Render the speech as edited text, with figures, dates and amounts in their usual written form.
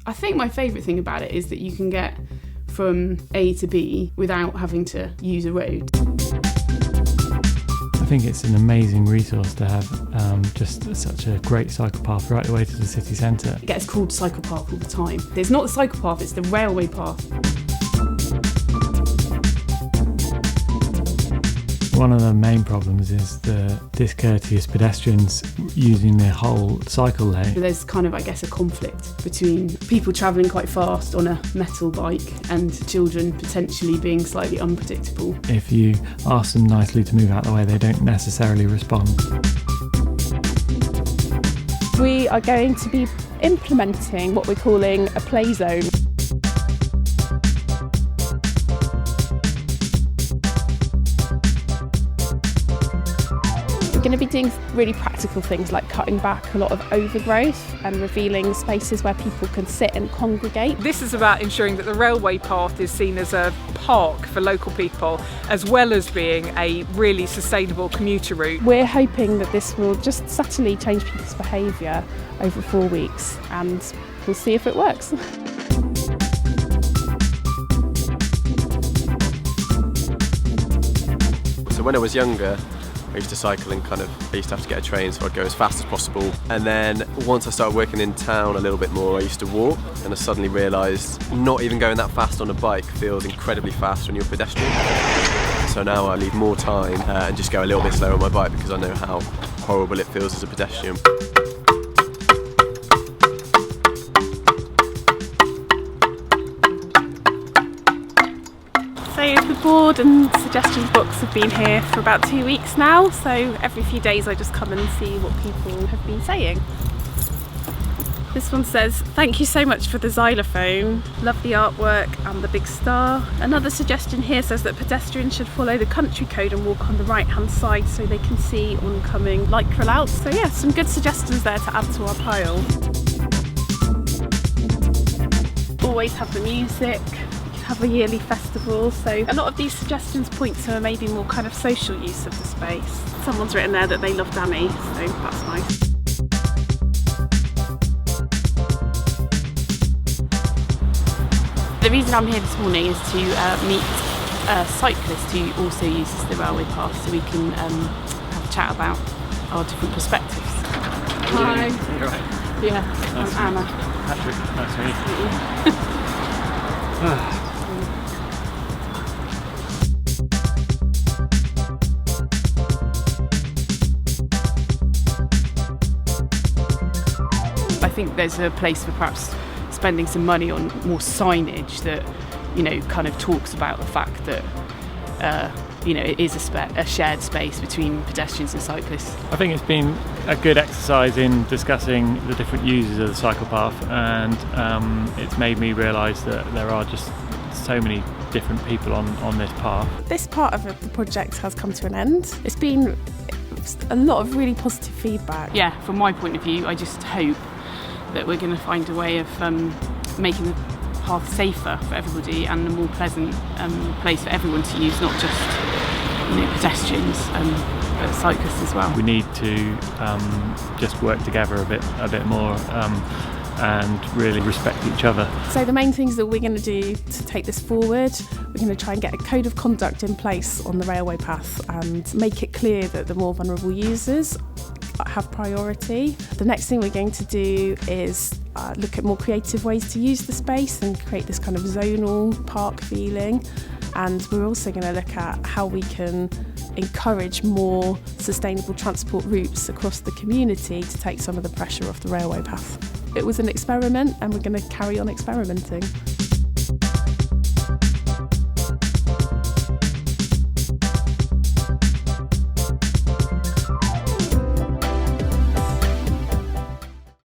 I think my favourite thing about it is that you can get from A to B without having to use a road. I think it's an amazing resource to have just such a great cycle path right away to the city centre. It gets called cycle path all the time. It's not the cycle path, it's the railway path. One of the main problems is the discourteous pedestrians using the whole cycle lane. There's kind of, I guess, a conflict between people travelling quite fast on a metal bike and children potentially being slightly unpredictable. If you ask them nicely to move out of the way, they don't necessarily respond. We are going to be implementing what we're calling a play zone. We're going to be doing really practical things like cutting back a lot of overgrowth and revealing spaces where people can sit and congregate. This is about ensuring that the railway path is seen as a park for local people, as well as being a really sustainable commuter route. We're hoping that this will just subtly change people's behaviour over 4 weeks, and we'll see if it works. So when I was younger, I used to cycle and I used to have to get a train, so I'd go as fast as possible. And then once I started working in town a little bit more, I used to walk, and I suddenly realised not even going that fast on a bike feels incredibly fast when you're a pedestrian. So now I leave more time and just go a little bit slower on my bike because I know how horrible it feels as a pedestrian. So the board and suggestions box have been here for about 2 weeks now, so every few days I just come and see what people have been saying. This one says, "Thank you so much for the xylophone, love the artwork and the big star." Another suggestion here says that pedestrians should follow the country code and walk on the right hand side so they can see oncoming lycra louts. So yeah, some good suggestions there to add to our pile. Always have the music. Have a yearly festival, so a lot of these suggestions point to maybe more kind of social use of the space. Someone's written there that they love Danny, so that's nice. The reason I'm here this morning is to meet a cyclist who also uses the railway path, so we can have a chat about our different perspectives. Hi. You're right. Yeah, Nice I'm Anna. Patrick, nice to meet you. I think there's a place for perhaps spending some money on more signage that, kind of talks about the fact that, it is a shared space between pedestrians and cyclists. I think it's been a good exercise in discussing the different uses of the cycle path, and it's made me realise that there are just so many different people on this path. This part of the project has come to an end. It's been a lot of really positive feedback. Yeah, from my point of view, I just hope that we're going to find a way of making the path safer for everybody and a more pleasant place for everyone to use, not just pedestrians but cyclists as well. We need to just work together a bit more and really respect each other. So the main things that we're going to do to take this forward, we're going to try and get a code of conduct in place on the railway path and make it clear that the more vulnerable users have priority. The next thing we're going to do is look at more creative ways to use the space and create this kind of zonal park feeling. And we're also going to look at how we can encourage more sustainable transport routes across the community to take some of the pressure off the railway path. It was an experiment and we're going to carry on experimenting.